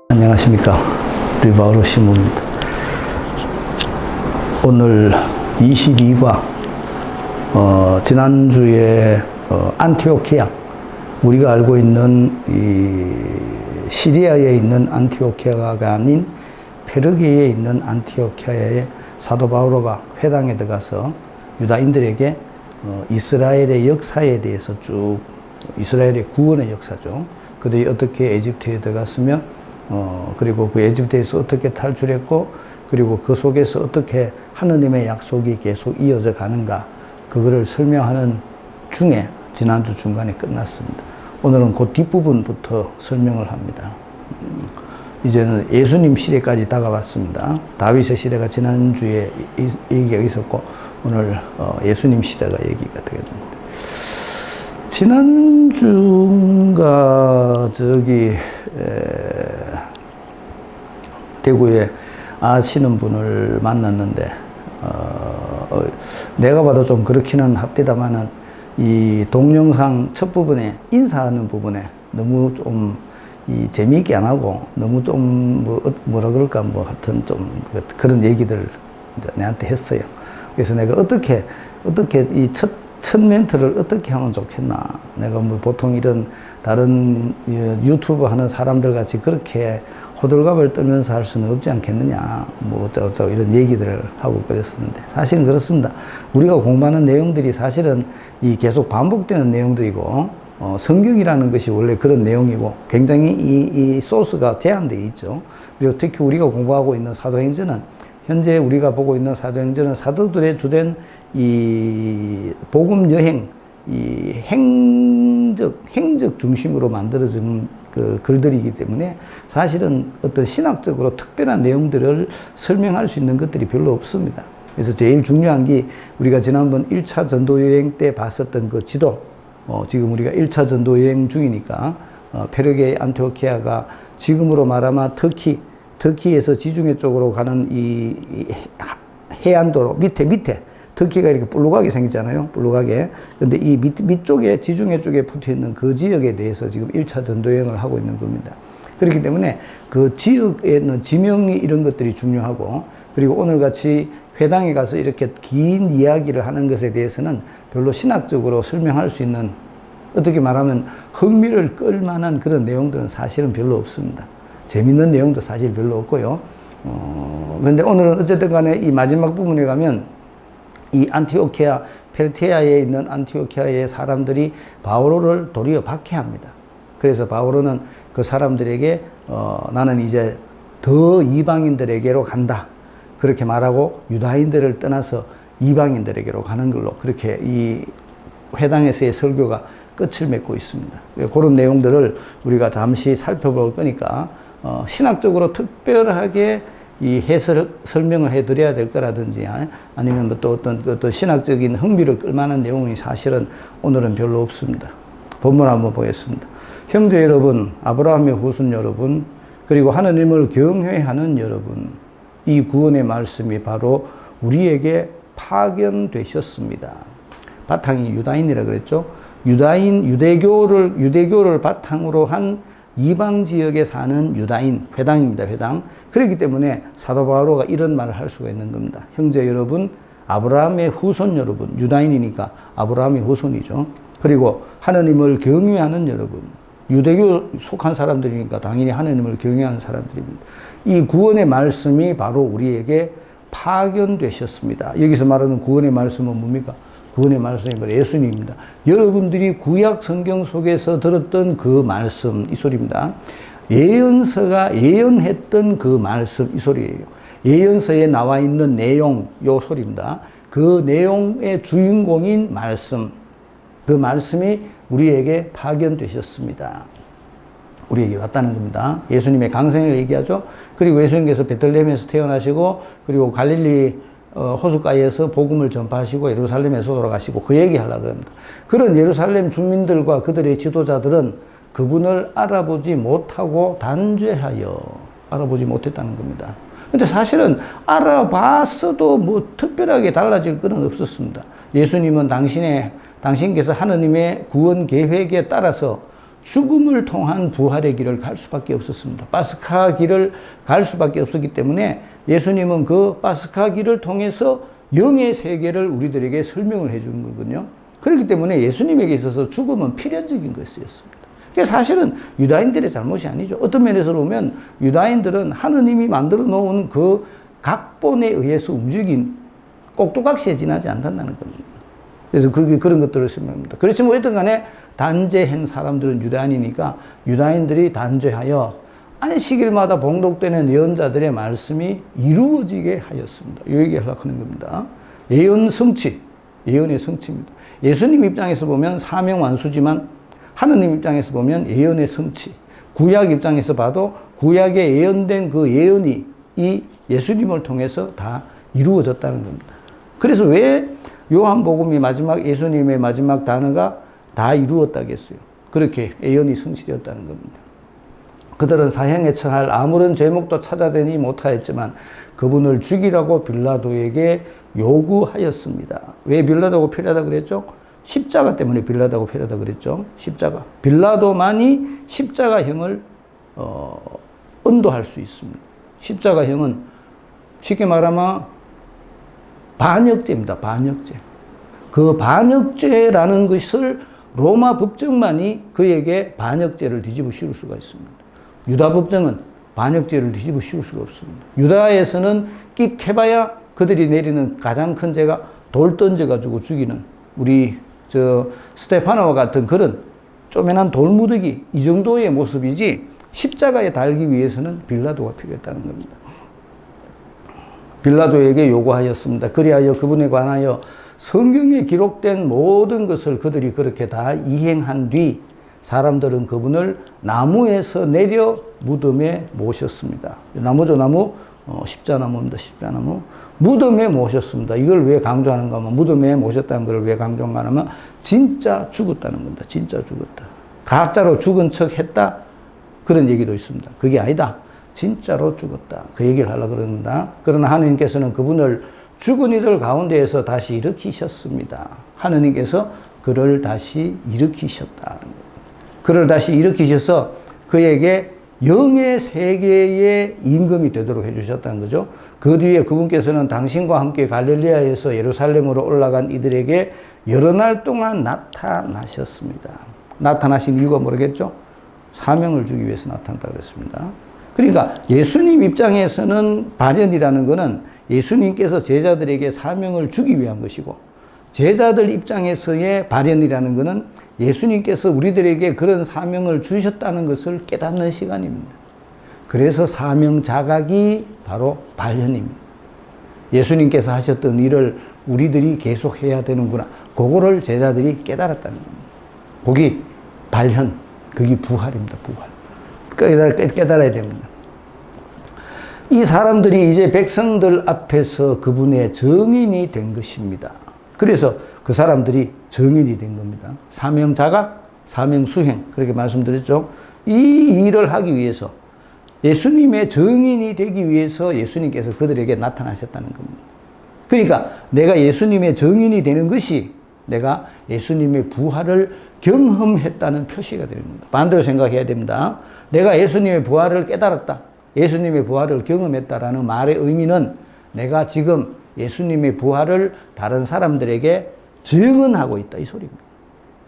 안녕하십니까. 르바오로 신부입니다. 오늘 22과 지난주에 안티오키아, 우리가 알고 있는 이 시리아에 있는 안티오키아가 아닌 페르기에 있는 안티오키아에 사도 바오로가 회당에 들어가서 유다인들에게 이스라엘의 역사에 대해서 쭉, 이스라엘의 구원의 역사죠. 그들이 어떻게 에집트에 들어갔으며 그리고 그 에집트에서 어떻게 탈출했고, 그리고 그 속에서 어떻게 하느님의 약속이 계속 이어져 가는가, 그거를 설명하는 중에 지난주 중간에 끝났습니다. 오늘은 그 뒷부분부터 설명을 합니다. 이제는 예수님 시대까지 다가왔습니다. 다윗의 시대가 지난주에 얘기가 있었고, 오늘 예수님 시대가 얘기가 되게 됩니다. 지난주가 대구에 아시는 분을 만났는데, 내가 봐도 좀 그렇기는 합디다마는 이 동영상 첫 부분에 인사하는 부분에 너무 좀 재미있게 안 하고 너무 좀 뭐라 그럴까 하여튼 좀 그런 얘기들 내한테 했어요. 그래서 내가 어떻게 이 첫 멘트를 어떻게 하면 좋겠나. 내가 보통 이런 다른 유튜브 하는 사람들 같이 그렇게 호들갑을 떨면서 할 수는 없지 않겠느냐. 어쩌고저쩌고 이런 얘기들을 하고 그랬었는데, 사실은 그렇습니다. 우리가 공부하는 내용들이 사실은 이 계속 반복되는 내용들이고, 성경이라는 것이 원래 그런 내용이고, 굉장히 이 소스가 제한되어 있죠. 그리고 특히 우리가 공부하고 있는 사도행전은, 현재 우리가 보고 있는 사도행전은 사도들의 주된 이 복음 여행, 이 행적 중심으로 만들어진 그 글들이기 때문에 사실은 어떤 신학적으로 특별한 내용들을 설명할 수 있는 것들이 별로 없습니다. 그래서 제일 중요한 게 우리가 지난번 1차 전도 여행 때 봤었던 그 지도, 지금 우리가 1차 전도 여행 중이니까 페르게 안티오키아가 지금으로 말하면 터키에서 지중해 쪽으로 가는 이 해안도로 밑에 터키가 이렇게 볼록하게 생겼잖아요. 볼록하게. 근데 이 밑쪽에, 지중해 쪽에 붙어 있는 그 지역에 대해서 지금 1차 전도여행을 하고 있는 겁니다. 그렇기 때문에 그 지역에 있는 지명이 이런 것들이 중요하고, 그리고 오늘 같이 회당에 가서 이렇게 긴 이야기를 하는 것에 대해서는 별로 신학적으로 설명할 수 있는, 어떻게 말하면 흥미를 끌 만한 그런 내용들은 사실은 별로 없습니다. 재밌는 내용도 사실 별로 없고요. 그런데 오늘은 어쨌든 간에 이 마지막 부분에 가면 이 안티오키아, 페르티아에 있는 안티오키아의 사람들이 바오로를 도리어 박해합니다. 그래서 바오로는 그 사람들에게 나는 이제 더 이방인들에게로 간다, 그렇게 말하고 유다인들을 떠나서 이방인들에게로 가는 걸로, 그렇게 이 회당에서의 설교가 끝을 맺고 있습니다. 그런 내용들을 우리가 잠시 살펴볼 거니까 신학적으로 특별하게 이 설명을 해드려야 될 거라든지, 아니면 또 어떤 신학적인 흥미를 끌만한 내용이 사실은 오늘은 별로 없습니다. 본문 한번 보겠습니다. 형제 여러분, 아브라함의 후손 여러분, 그리고 하느님을 경외하는 여러분, 이 구원의 말씀이 바로 우리에게 파견되셨습니다. 바탕이 유다인이라 그랬죠. 유대교를 바탕으로 한 이방 지역에 사는 유다인, 회당입니다, 회당. 그렇기 때문에 사도 바오로가 이런 말을 할 수가 있는 겁니다. 형제 여러분, 아브라함의 후손 여러분, 유다인이니까 아브라함의 후손이죠. 그리고 하느님을 경외하는 여러분, 유대교 속한 사람들이니까 당연히 하느님을 경외하는 사람들입니다. 이 구원의 말씀이 바로 우리에게 파견되셨습니다. 여기서 말하는 구원의 말씀은 뭡니까? 구원의 말씀이 바로 예수님입니다. 여러분들이 구약 성경 속에서 들었던 그 말씀, 이 소리입니다. 예언서가 예언했던 그 말씀, 이 소리예요. 예언서에 나와 있는 내용, 요 소리입니다. 그 내용의 주인공인 말씀, 그 말씀이 우리에게 파견되셨습니다. 우리에게 왔다는 겁니다. 예수님의 강생을 얘기하죠. 그리고 예수님께서 베들레헴에서 태어나시고, 그리고 갈릴리 호숫가에서 복음을 전파하시고 예루살렘에서 돌아가시고, 그 얘기 하려고 합니다. 그런 예루살렘 주민들과 그들의 지도자들은 그분을 알아보지 못하고 단죄하여 알아보지 못했다는 겁니다. 근데 사실은 알아봤어도 뭐 특별하게 달라질 건 없었습니다. 예수님은 당신께서 하느님의 구원 계획에 따라서 죽음을 통한 부활의 길을 갈 수밖에 없었습니다. 파스카 길을 갈 수밖에 없었기 때문에 예수님은 그 파스카 길을 통해서 영의 세계를 우리들에게 설명을 해주는 거거든요. 그렇기 때문에 예수님에게 있어서 죽음은 필연적인 것이었습니다. 그게 사실은 유다인들의 잘못이 아니죠. 어떤 면에서 보면 유다인들은 하느님이 만들어 놓은 그 각본에 의해서 움직인 꼭두각시에 지나지 않는다는 겁니다. 그래서 그런 것들을 설명합니다. 그렇지만 어쨌든 간에 단죄한 사람들은 유다인이니까 유다인들이 단죄하여 안식일마다 봉독되는 예언자들의 말씀이 이루어지게 하였습니다. 이 얘기를 하려고 하는 겁니다. 예언 성취, 예언의 성취입니다. 예수님 입장에서 보면 사명 완수지만 하느님 입장에서 보면 예언의 성취. 구약 입장에서 봐도 구약에 예언된 그 예언이 이 예수님을 통해서 다 이루어졌다는 겁니다. 그래서 왜 요한복음이 마지막 예수님의 마지막 단어가 다 이루었다겠어요. 그렇게 예언이 성취되었다는 겁니다. 그들은 사형에 처할 아무런 제목도 찾아내지 못하였지만 그분을 죽이라고 빌라도에게 요구하였습니다. 왜 빌라도가 필요하다고 그랬죠? 십자가 때문에 빌라도가 필요하다고 그랬죠. 십자가. 빌라도만이 십자가형을 언도할 수 있습니다. 십자가형은 쉽게 말하면 반역죄입니다. 반역죄. 그 반역죄라는 것을 로마 법정만이 그에게 반역죄를 뒤집어 씌울 수가 있습니다. 유다 법정은 반역죄를 뒤집어 씌울 수가 없습니다. 유다에서는 끽해봐야 그들이 내리는 가장 큰 죄가 돌 던져가지고 죽이는 우리 스테파노와 같은 그런 쪼매난 돌무더기 이 정도의 모습이지 십자가에 달기 위해서는 빌라도가 필요했다는 겁니다. 빌라도에게 요구하였습니다. 그리하여 그분에 관하여 성경에 기록된 모든 것을 그들이 그렇게 다 이행한 뒤 사람들은 그분을 나무에서 내려 무덤에 모셨습니다. 나무죠, 나무. 십자나무입니다. 십자나무. 무덤에 모셨습니다. 이걸 왜 강조하는가 하면 무덤에 모셨다는 걸 왜 강조하는가 하면 진짜 죽었다는 겁니다. 진짜 죽었다. 가짜로 죽은 척 했다. 그런 얘기도 있습니다. 그게 아니다. 진짜로 죽었다. 그 얘기를 하려고 그럽니다. 그러나 하느님께서는 그분을 죽은 이들 가운데에서 다시 일으키셨습니다. 하느님께서 그를 다시 일으키셨다. 그를 다시 일으키셔서 그에게 영의 세계의 임금이 되도록 해주셨다는 거죠. 그 뒤에 그분께서는 당신과 함께 갈릴리아에서 예루살렘으로 올라간 이들에게 여러 날 동안 나타나셨습니다. 나타나신 이유가 모르겠죠? 사명을 주기 위해서 나타났다 그랬습니다. 그러니까 예수님 입장에서는 발현이라는 것은 예수님께서 제자들에게 사명을 주기 위한 것이고 제자들 입장에서의 발현이라는 것은 예수님께서 우리들에게 그런 사명을 주셨다는 것을 깨닫는 시간입니다. 그래서 사명 자각이 바로 발현입니다. 예수님께서 하셨던 일을 우리들이 계속 해야 되는구나. 그거를 제자들이 깨달았다는 겁니다. 그게 발현, 그게 부활입니다. 부활. 깨달아야 됩니다. 이 사람들이 이제 백성들 앞에서 그분의 증인이 된 것입니다. 그래서 그 사람들이 증인이 된 겁니다. 사명 자각, 사명 수행. 그렇게 말씀드렸죠. 이 일을 하기 위해서 예수님의 증인이 되기 위해서 예수님께서 그들에게 나타나셨다는 겁니다. 그러니까 내가 예수님의 증인이 되는 것이 내가 예수님의 부활을 경험했다는 표시가 됩니다. 반대로 생각해야 됩니다. 내가 예수님의 부활을 깨달았다. 예수님의 부활을 경험했다라는 말의 의미는 내가 지금 예수님의 부활을 다른 사람들에게 증언하고 있다. 이 소리입니다.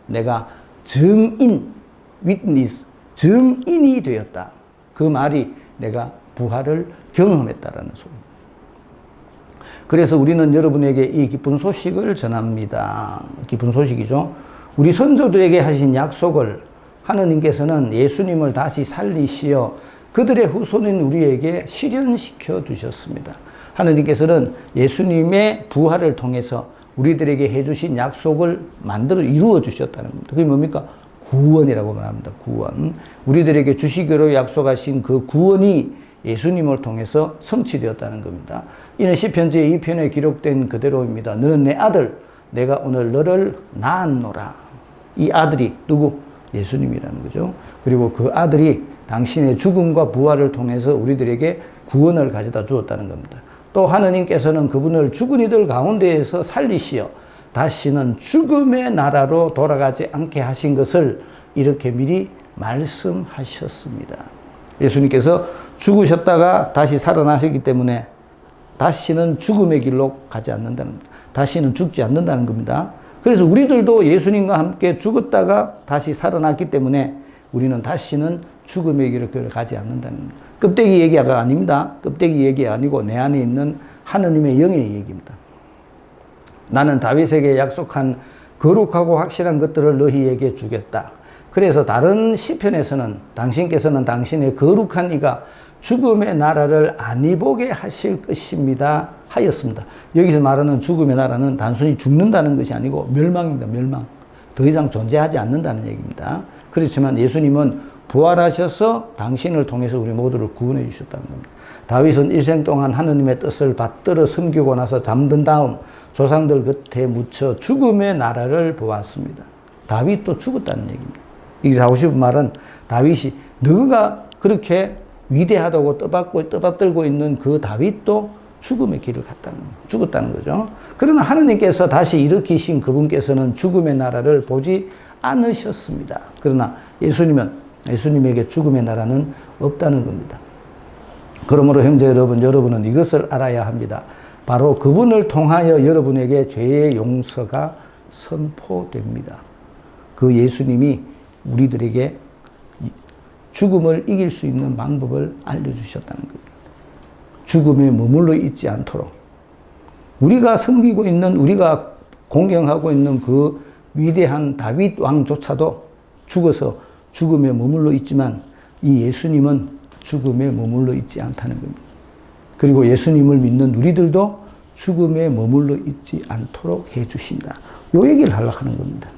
내가 증인, witness, 증인이 되었다. 그 말이 내가 부활을 경험했다라는 소리입니다. 그래서 우리는 여러분에게 이 기쁜 소식을 전합니다. 기쁜 소식이죠. 우리 선조들에게 하신 약속을 하느님께서는 예수님을 다시 살리시어 그들의 후손인 우리에게 실현시켜 주셨습니다. 하느님께서는 예수님의 부활을 통해서 우리들에게 해주신 약속을 이루어 주셨다는 겁니다. 그게 뭡니까? 구원이라고 말합니다. 구원. 우리들에게 주시기로 약속하신 그 구원이 예수님을 통해서 성취되었다는 겁니다. 이는 시편 제2편에 기록된 그대로입니다. 너는 내 아들, 내가 오늘 너를 낳았노라. 이 아들이 누구? 예수님이라는 거죠. 그리고 그 아들이 당신의 죽음과 부활을 통해서 우리들에게 구원을 가져다 주었다는 겁니다. 또 하느님께서는 그분을 죽은 이들 가운데에서 살리시어 다시는 죽음의 나라로 돌아가지 않게 하신 것을 이렇게 미리 말씀하셨습니다. 예수님께서 죽으셨다가 다시 살아나셨기 때문에 다시는 죽음의 길로 가지 않는다는 겁니다. 다시는 죽지 않는다는 겁니다. 그래서 우리들도 예수님과 함께 죽었다가 다시 살아났기 때문에 우리는 다시는 죽음의 길을 가지 않는다는 겁니다. 껍데기 얘기가 아닙니다. 껍데기 얘기 아니고 내 안에 있는 하느님의 영의 얘기입니다. 나는 다윗에게 약속한 거룩하고 확실한 것들을 너희에게 주겠다. 그래서 다른 시편에서는 당신께서는 당신의 거룩한 이가 죽음의 나라를 안 입보게 하실 것입니다 하였습니다. 여기서 말하는 죽음의 나라는 단순히 죽는다는 것이 아니고 멸망입니다. 멸망. 더 이상 존재하지 않는다는 얘기입니다. 그렇지만 예수님은 부활하셔서 당신을 통해서 우리 모두를 구원해 주셨다는 겁니다. 다윗은 일생 동안 하느님의 뜻을 받들어 섬기고 나서 잠든 다음 조상들 곁에 묻혀 죽음의 나라를 보았습니다. 다윗도 죽었다는 얘기입니다. 여기서 하고 싶은 말은 다윗이 너가 그렇게 위대하다고 떠받들고 있는 그 다윗도 죽음의 길을 갔다는 거예요. 죽었다는 거죠. 그러나 하느님께서 다시 일으키신 그분께서는 죽음의 나라를 보지 않으셨습니다. 그러나 예수님에게 죽음의 나라는 없다는 겁니다. 그러므로 형제 여러분, 여러분은 이것을 알아야 합니다. 바로 그분을 통하여 여러분에게 죄의 용서가 선포됩니다. 그 예수님이 우리들에게 죽음을 이길 수 있는 방법을 알려주셨다는 겁니다. 죽음에 머물러 있지 않도록 우리가 섬기고 있는, 우리가 공경하고 있는 그 위대한 다윗 왕조차도 죽어서 죽음에 머물러 있지만 이 예수님은 죽음에 머물러 있지 않다는 겁니다. 그리고 예수님을 믿는 우리들도 죽음에 머물러 있지 않도록 해주신다. 요 얘기를 하려고 하는 겁니다.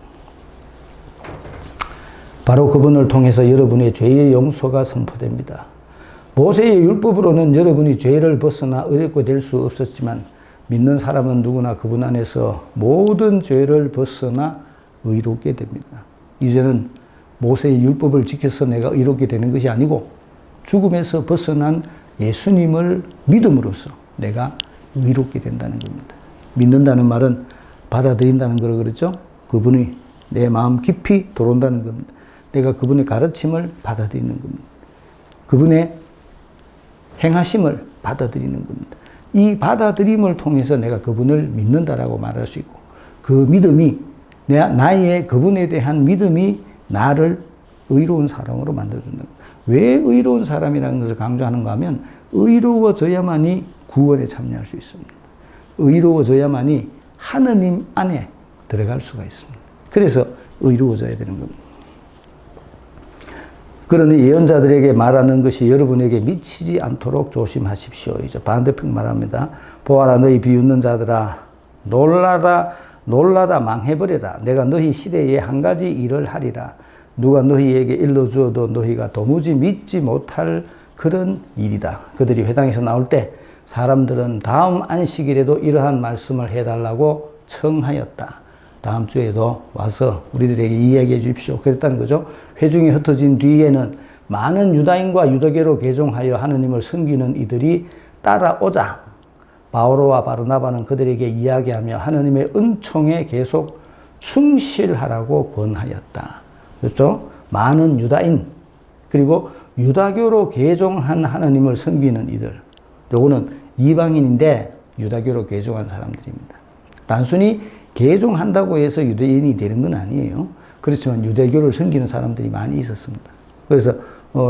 바로 그분을 통해서 여러분의 죄의 용서가 선포됩니다. 모세의 율법으로는 여러분이 죄를 벗어나 의롭게 될 수 없었지만 믿는 사람은 누구나 그분 안에서 모든 죄를 벗어나 의롭게 됩니다. 이제는 모세의 율법을 지켜서 내가 의롭게 되는 것이 아니고 죽음에서 벗어난 예수님을 믿음으로써 내가 의롭게 된다는 겁니다. 믿는다는 말은 받아들인다는 걸 그랬죠. 그분이 내 마음 깊이 들어온다는 겁니다. 내가 그분의 가르침을 받아들이는 겁니다. 그분의 행하심을 받아들이는 겁니다. 이 받아들임을 통해서 내가 그분을 믿는다라고 말할 수 있고 그 믿음이 나의 그분에 대한 믿음이 나를 의로운 사람으로 만들어준다. 왜 의로운 사람이라는 것을 강조하는가 하면 의로워져야만이 구원에 참여할 수 있습니다. 의로워져야만이 하느님 안에 들어갈 수가 있습니다. 그래서 의로워져야 되는 겁니다. 그러니 예언자들에게 말하는 것이 여러분에게 미치지 않도록 조심하십시오. 이제 반대편 말합니다. 보아라 너희 비웃는 자들아 놀라다 망해버려라. 내가 너희 시대에 한 가지 일을 하리라. 누가 너희에게 일러주어도 너희가 도무지 믿지 못할 그런 일이다. 그들이 회당에서 나올 때 사람들은 다음 안식일에도 이러한 말씀을 해달라고 청하였다. 다음 주에도 와서 우리들에게 이야기해 주십시오. 그랬다는 거죠. 회중이 흩어진 뒤에는 많은 유다인과 유대교로 개종하여 하느님을 섬기는 이들이 따라오자 바오로와 바르나바는 그들에게 이야기하며 하느님의 은총에 계속 충실하라고 권하였다. 그렇죠? 많은 유다인 그리고 유다교로 개종한 하느님을 섬기는 이들. 요거는 이방인인데 유다교로 개종한 사람들입니다. 단순히 개종한다고 해서 유대인이 되는 건 아니에요. 그렇지만 유대교를 섬기는 사람들이 많이 있었습니다. 그래서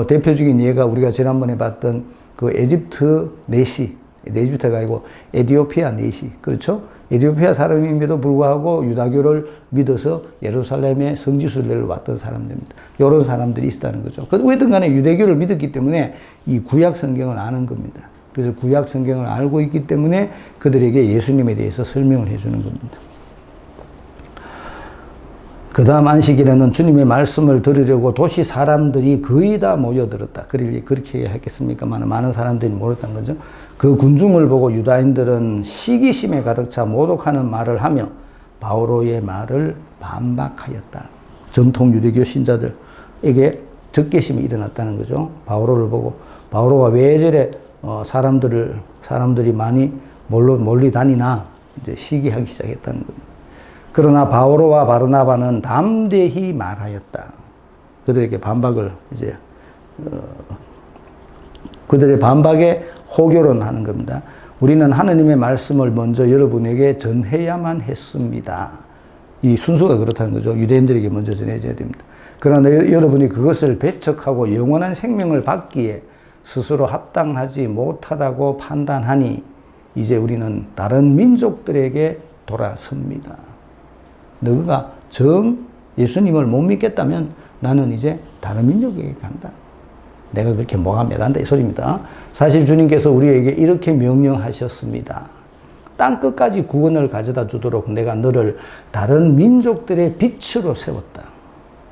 대표적인 예가 우리가 지난번에 봤던 그 에집트 내시, 에집트가 아니고 에티오피아 내시, 그렇죠? 에티오피아 사람임에도 불구하고 유다교를 믿어서 예루살렘에 성지순례를 왔던 사람들입니다. 이런 사람들이 있었다는 거죠. 어쨌든 간에 유대교를 믿었기 때문에 이 구약 성경을 아는 겁니다. 그래서 구약 성경을 알고 있기 때문에 그들에게 예수님에 대해서 설명을 해주는 겁니다. 그 다음 안식일에는 주님의 말씀을 들으려고 도시 사람들이 거의 다 모여들었다. 그렇게 했겠습니까? 많은 사람들이 모였다는 거죠. 그 군중을 보고 유다인들은 시기심에 가득 차 모독하는 말을 하며 바오로의 말을 반박하였다. 정통 유대교 신자들에게 적개심이 일어났다는 거죠. 바오로를 보고 바오로가 왜 저래 사람들이 많이 몰리 다니나 이제 시기하기 시작했다는 겁니다. 그러나 바오로와 바르나바는 담대히 말하였다. 그들에게 반박을 이제 그들의 반박에 호교를 하는 겁니다. 우리는 하느님의 말씀을 먼저 여러분에게 전해야만 했습니다. 이 순서가 그렇다는 거죠. 유대인들에게 먼저 전해져야 됩니다. 그러나 여러분이 그것을 배척하고 영원한 생명을 받기에 스스로 합당하지 못하다고 판단하니 이제 우리는 다른 민족들에게 돌아섭니다. 너가 예수님을 못 믿겠다면 나는 이제 다른 민족에게 간다. 내가 그렇게 뭐가 매단다 이 소리입니다. 사실 주님께서 우리에게 이렇게 명령하셨습니다. 땅 끝까지 구원을 가져다 주도록 내가 너를 다른 민족들의 빛으로 세웠다.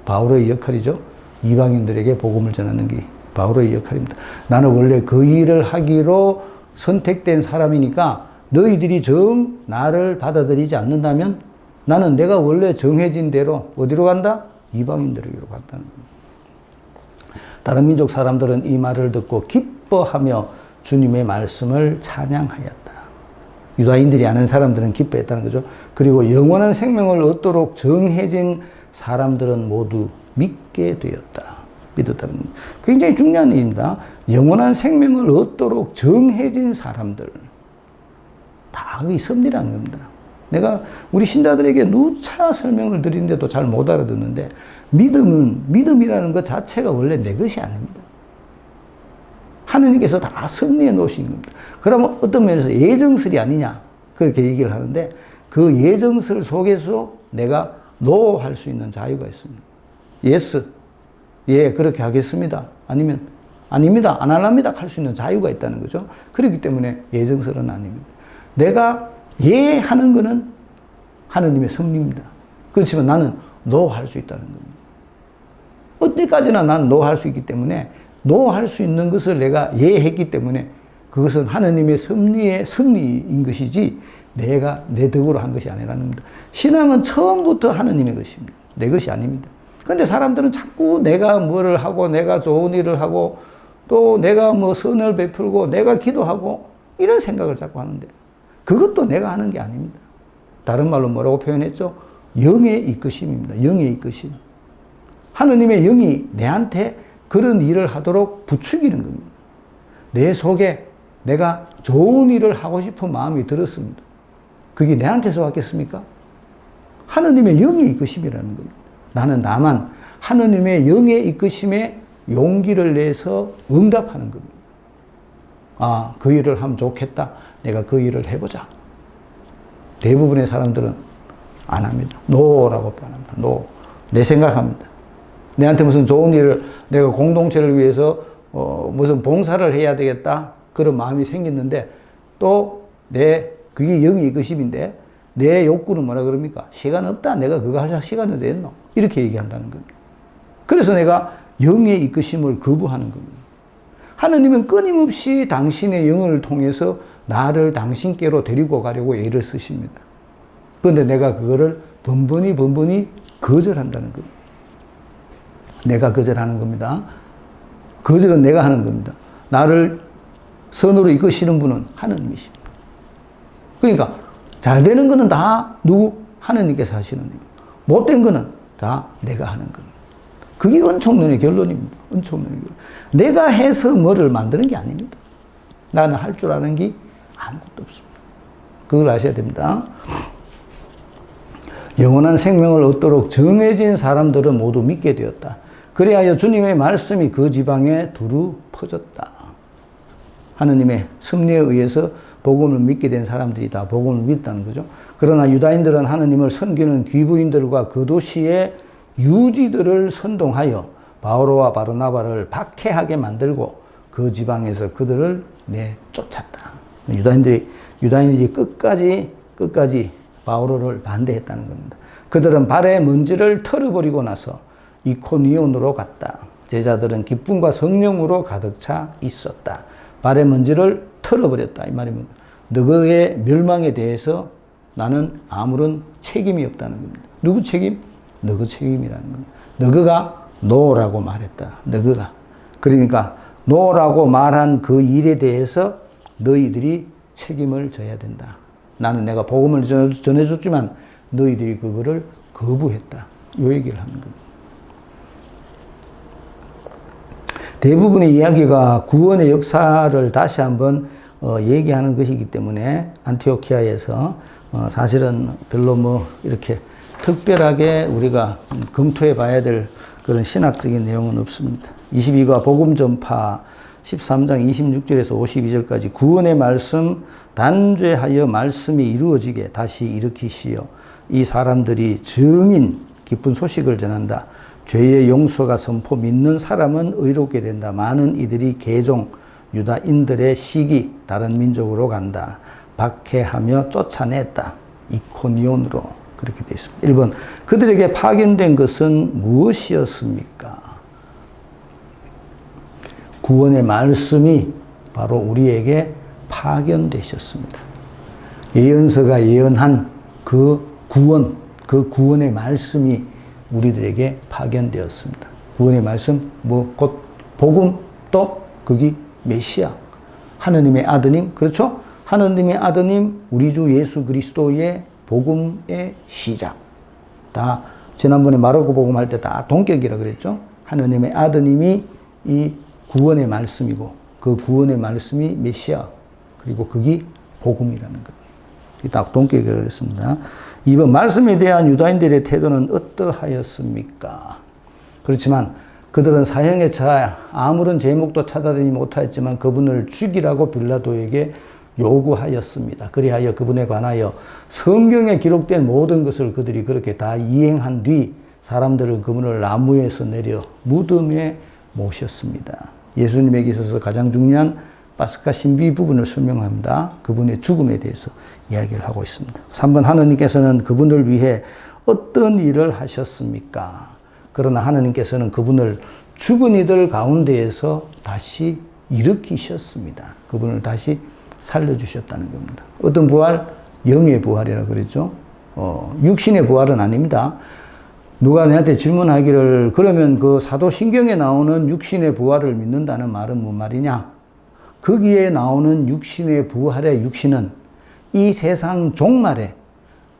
바울의 역할이죠. 이방인들에게 복음을 전하는 게 바울의 역할입니다. 나는 원래 그 일을 하기로 선택된 사람이니까 너희들이 나를 받아들이지 않는다면 나는 내가 원래 정해진 대로 어디로 간다? 이방인들에게로 간다는 겁니다. 다른 민족 사람들은 이 말을 듣고 기뻐하며 주님의 말씀을 찬양하였다. 유다인들이 아는 사람들은 기뻐했다는 거죠. 그리고 영원한 생명을 얻도록 정해진 사람들은 모두 믿게 되었다. 믿었다는 겁니다. 굉장히 중요한 일입니다. 영원한 생명을 얻도록 정해진 사람들. 다 그게 섭리라는 겁니다. 내가 우리 신자들에게 누차 설명을 드리는데도 잘 못 알아듣는데 믿음이라는 것 자체가 원래 내 것이 아닙니다. 하느님께서 다 섭리해 놓으신 겁니다. 그러면 어떤 면에서 예정설이 아니냐 그렇게 얘기를 하는데 그 예정설 속에서 내가 노 할 수 있는 자유가 있습니다. 예스, 예 그렇게 하겠습니다. 아니면 아닙니다, 안 할랍니다 할 수 있는 자유가 있다는 거죠. 그렇기 때문에 예정설은 아닙니다. 내가 예 하는 거는 하느님의 섭리입니다. 그렇지만 나는 노 할 수 있다는 겁니다. 어디까지나 난 노 할 수 있기 때문에 노 할 수 있는 것을 내가 예 했기 때문에 그것은 하느님의 섭리인 것이지 내가 내 덕으로 한 것이 아니라는 겁니다. 신앙은 처음부터 하느님의 것입니다. 내 것이 아닙니다. 그런데 사람들은 자꾸 내가 뭐를 하고 내가 좋은 일을 하고 또 내가 뭐 선을 베풀고 내가 기도하고 이런 생각을 자꾸 하는데 그것도 내가 하는 게 아닙니다. 다른 말로 뭐라고 표현했죠? 영의 이끄심입니다. 영의 이끄심. 하느님의 영이 내한테 그런 일을 하도록 부추기는 겁니다. 내 속에 내가 좋은 일을 하고 싶은 마음이 들었습니다. 그게 내한테서 왔겠습니까? 하느님의 영의 이끄심이라는 겁니다. 나는 다만 하느님의 영의 이끄심에 용기를 내서 응답하는 겁니다. 아, 그 일을 하면 좋겠다. 내가 그 일을 해보자. 대부분의 사람들은 안 합니다. 노라고 안 합니다. 노. 내 생각합니다. 내한테 무슨 좋은 일을 내가 공동체를 위해서 무슨 봉사를 해야 되겠다. 그런 마음이 생겼는데 또 그게 영의 이끄심인데 내 욕구는 뭐라 그럽니까? 시간 없다. 내가 그거 할 시간이 어디 있노? 이렇게 얘기한다는 겁니다. 그래서 내가 영의 이끄심을 거부하는 겁니다. 하느님은 끊임없이 당신의 영을 통해서 나를 당신께로 데리고 가려고 애를 쓰십니다. 그런데 내가 그거를 번번이 거절한다는 겁니다. 내가 거절하는 겁니다. 거절은 내가 하는 겁니다. 나를 선으로 이끄시는 분은 하느님이십니다. 그러니까 잘 되는 거는 다 하느님께서 하시는 겁니다. 못된 거는 다 내가 하는 겁니다. 그게 은총론의 결론입니다. 은총론의 결론. 내가 해서 뭐를 만드는 게 아닙니다. 나는 할 줄 아는 게 아무것도 없습니다. 그걸 아셔야 됩니다. 영원한 생명을 얻도록 정해진 사람들은 모두 믿게 되었다. 그리하여 주님의 말씀이 그 지방에 두루 퍼졌다. 하느님의 섭리에 의해서 복음을 믿게 된 사람들이 다 복음을 믿었다는 거죠. 그러나 유다인들은 하느님을 섬기는 귀부인들과 그 도시의 유지들을 선동하여 바오로와 바르나바를 박해하게 만들고 그 지방에서 그들을 내쫓았다. 유다인들이 끝까지 바오로를 반대했다는 겁니다. 그들은 발의 먼지를 털어버리고 나서 이코니온으로 갔다. 제자들은 기쁨과 성령으로 가득 차 있었다. 발의 먼지를 털어버렸다. 이 말입니다. 너의 멸망에 대해서 나는 아무런 책임이 없다는 겁니다. 누구 책임? 너그 책임이라는 겁니다. 너가 노라고 말했다. 너가. 그러니까 노라고 말한 그 일에 대해서 너희들이 책임을 져야 된다. 나는 내가 복음을 전해줬지만 너희들이 그거를 거부했다. 요 얘기를 하는 겁니다. 대부분의 이야기가 구원의 역사를 다시 한번 얘기하는 것이기 때문에 안티오키아에서 사실은 별로 뭐 이렇게 특별하게 우리가 검토해 봐야 될 그런 신학적인 내용은 없습니다. 22과 복음 전파 13장 26절에서 52절까지 구원의 말씀 단죄하여 말씀이 이루어지게 다시 일으키시어 이 사람들이 증인 기쁜 소식을 전한다. 죄의 용서가 선포 믿는 사람은 의롭게 된다. 많은 이들이 개종 유다인들의 시기 다른 민족으로 간다. 박해하며 쫓아냈다. 이코니온으로 그렇게 되어 있습니다. 1번 그들에게 파견된 것은 무엇이었습니까? 구원의 말씀이 바로 우리에게 파견되셨습니다. 예언서가 예언한 그 구원의 말씀이 우리들에게 파견되었습니다. 구원의 말씀, 곧 복음, 또 거기 메시아, 하느님의 아드님, 그렇죠? 하느님의 아드님, 우리 주 예수 그리스도의 복음의 시작. 다 지난번에 마르코 복음 할 때 다 동격이라 그랬죠? 하느님의 아드님이 이 구원의 말씀이고 그 구원의 말씀이 메시아, 그리고 그게 복음이라는 것. 딱 동격이라고 했습니다. 2번 말씀에 대한 유다인들의 태도는 어떠하였습니까? 그렇지만 그들은 사형에 처해 아무런 제목도 찾아내지 못하였지만 그분을 죽이라고 빌라도에게 요구하였습니다. 그리하여 그분에 관하여 성경에 기록된 모든 것을 그들이 그렇게 다 이행한 뒤 사람들은 그분을 나무에서 내려 무덤에 모셨습니다. 예수님에게 있어서 가장 중요한 파스카 신비 부분을 설명합니다. 그분의 죽음에 대해서 이야기를 하고 있습니다. 3번 하느님께서는 그분을 위해 어떤 일을 하셨습니까? 그러나 하느님께서는 그분을 죽은 이들 가운데에서 다시 일으키셨습니다. 그분을 다시 살려주셨다는 겁니다. 어떤 부활? 영의 부활이라고 그랬죠. 육신의 부활은 아닙니다. 누가 내한테 질문하기를 그러면 그 사도신경에 나오는 육신의 부활을 믿는다는 말은 뭔 말이냐? 거기에 나오는 육신의 부활의 육신은 이 세상 종말에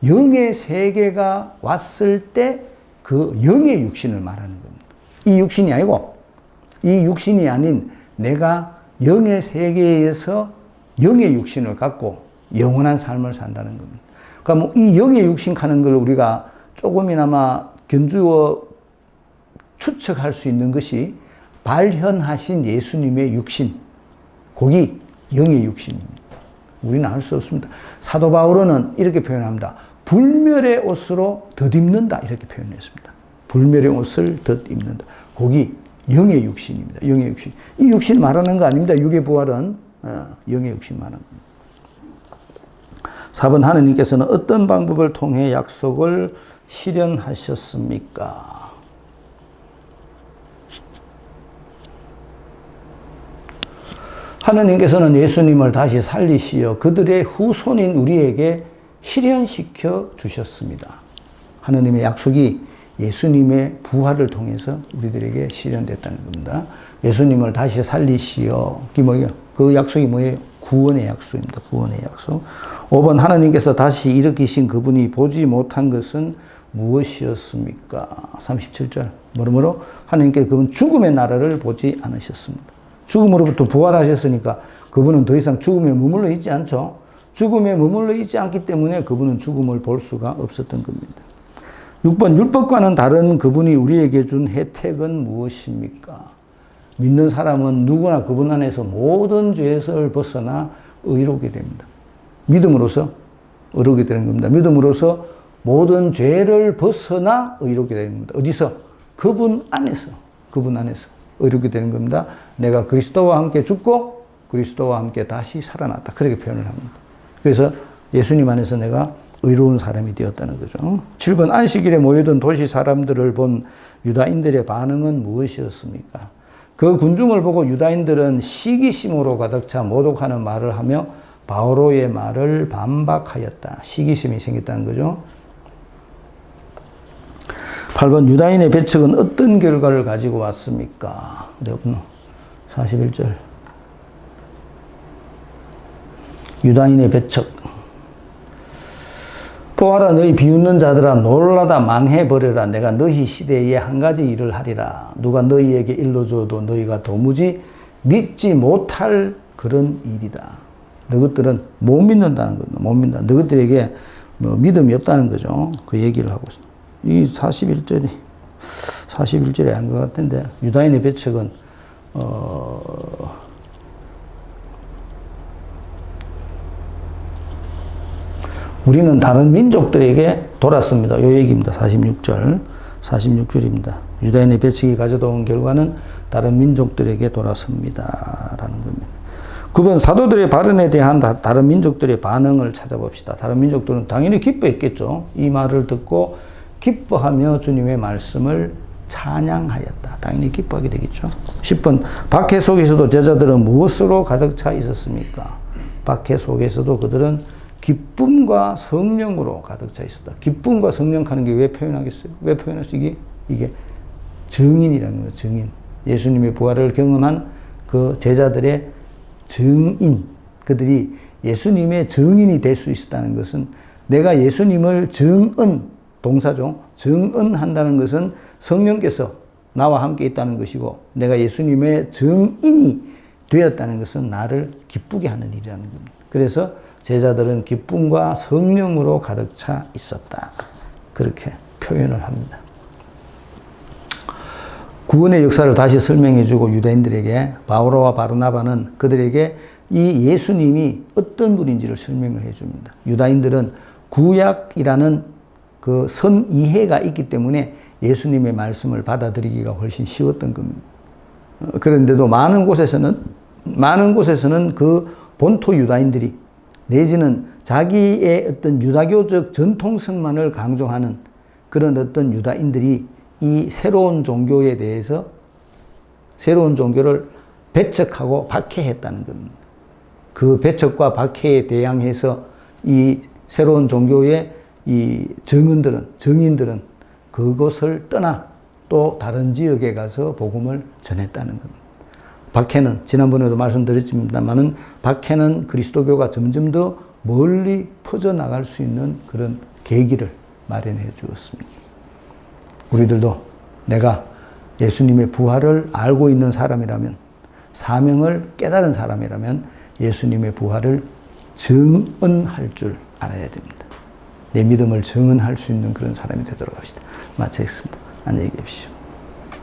영의 세계가 왔을 때 그 영의 육신을 말하는 겁니다. 이 육신이 아니고 이 육신이 아닌 내가 영의 세계에서 영의 육신을 갖고 영원한 삶을 산다는 겁니다. 그러니까 뭐 이 영의 육신 하는 걸 우리가 조금이나마 견주어 추측할 수 있는 것이 발현하신 예수님의 육신, 거기 영의 육신입니다. 우리는 알 수 없습니다. 사도 바울은 이렇게 표현합니다. 불멸의 옷으로 덧입는다 이렇게 표현했습니다. 불멸의 옷을 덧입는다. 거기 영의 육신입니다. 영의 육신. 이 육신 말하는 거 아닙니다. 육의 부활은 영의 육신 말하는 겁니다. 4번 하느님께서는 어떤 방법을 통해 약속을 실현하셨습니까? 하느님께서는 예수님을 다시 살리시어 그들의 후손인 우리에게 실현시켜 주셨습니다. 하느님의 약속이 예수님의 부활을 통해서 우리들에게 실현됐다는 겁니다. 예수님을 다시 살리시어, 그게 뭐예요? 그 약속이 뭐예요? 구원의 약속입니다. 구원의 약속. 5번 하느님께서 다시 일으키신 그분이 보지 못한 것은 무엇이었습니까? 37절. 뭐로? 하느님께서 그분 죽음의 나라를 보지 않으셨습니다. 죽음으로부터 부활하셨으니까 그분은 더 이상 죽음에 머물러 있지 않죠. 죽음에 머물러 있지 않기 때문에 그분은 죽음을 볼 수가 없었던 겁니다. 6번 율법과는 다른 그분이 우리에게 준 혜택은 무엇입니까? 믿는 사람은 누구나 그분 안에서 모든 죄에서 벗어나 의롭게 됩니다. 믿음으로서 의롭게 되는 겁니다. 믿음으로서 모든 죄를 벗어나 의롭게 되는 겁니다. 어디서? 그분 안에서 의롭게 되는 겁니다. 내가 그리스도와 함께 죽고 그리스도와 함께 다시 살아났다. 그렇게 표현을 합니다. 그래서 예수님 안에서 내가 의로운 사람이 되었다는 거죠. 7번 안식일에 모여든 도시 사람들을 본 유다인들의 반응은 무엇이었습니까? 그 군중을 보고 유다인들은 시기심으로 가득 차 모독하는 말을 하며 바오로의 말을 반박하였다. 시기심이 생겼다는 거죠. 8번 유다인의 배척은 어떤 결과를 가지고 왔습니까? 41절. 유다인의 배척. 보아라 너희 비웃는 자들아 놀라다 망해버려라. 내가 너희 시대에 한 가지 일을 하리라. 누가 너희에게 일러줘도 너희가 도무지 믿지 못할 그런 일이다. 너희들은 못 믿는다는 거죠. 못 믿는다. 너희들에게 뭐 믿음이 없다는 거죠. 그 얘기를 하고 있습니다. 이 41절에 한 것 같은데 유다인의 배척은 우리는 다른 민족들에게 돌았습니다. 요 얘기입니다. 46절입니다. 유다인의 배척이 가져다 온 결과는 다른 민족들에게 돌았습니다. 라는 겁니다. 9번 사도들의 발언에 대한 다른 민족들의 반응을 찾아봅시다. 다른 민족들은 당연히 기뻐했겠죠. 이 말을 듣고 기뻐하며 주님의 말씀을 찬양하였다. 당연히 기뻐하게 되겠죠. 10번 박해 속에서도 제자들은 무엇으로 가득 차 있었습니까? 박해 속에서도 그들은 기쁨과 성령으로 가득 차 있었다. 기쁨과 성령 하는 게 왜 표현하겠어요? 왜 표현했어요? 이게 증인이라는 거예요. 증인. 예수님의 부활을 경험한 그 제자들의 증인. 그들이 예수님의 증인이 될 수 있었다는 것은 내가 예수님을 동사죠. 증언한다는 것은 성령께서 나와 함께 있다는 것이고 내가 예수님의 증인이 되었다는 것은 나를 기쁘게 하는 일이라는 겁니다. 그래서 제자들은 기쁨과 성령으로 가득 차 있었다. 그렇게 표현을 합니다. 구원의 역사를 다시 설명해주고 유대인들에게 바오로와 바르나바는 그들에게 이 예수님이 어떤 분인지를 설명을 해줍니다. 유다인들은 구약이라는 그 선이해가 있기 때문에 예수님의 말씀을 받아들이기가 훨씬 쉬웠던 겁니다. 그런데도 많은 곳에서는 그 본토 유다인들이 내지는 자기의 어떤 유다교적 전통성만을 강조하는 그런 어떤 유다인들이 이 새로운 종교에 대해서 새로운 종교를 배척하고 박해했다는 겁니다. 그 배척과 박해에 대항해서 이 새로운 종교의 이 정인들은 그것을 떠나 또 다른 지역에 가서 복음을 전했다는 겁니다. 박해는 지난번에도 말씀드렸습니다만은 박해는 그리스도교가 점점 더 멀리 퍼져나갈 수 있는 그런 계기를 마련해 주었습니다. 우리들도 내가 예수님의 부활을 알고 있는 사람이라면 사명을 깨달은 사람이라면 예수님의 부활을 증언할 줄 알아야 됩니다. 내 믿음을 증언할 수 있는 그런 사람이 되도록 합시다. 마치겠습니다. 안녕히 계십시오.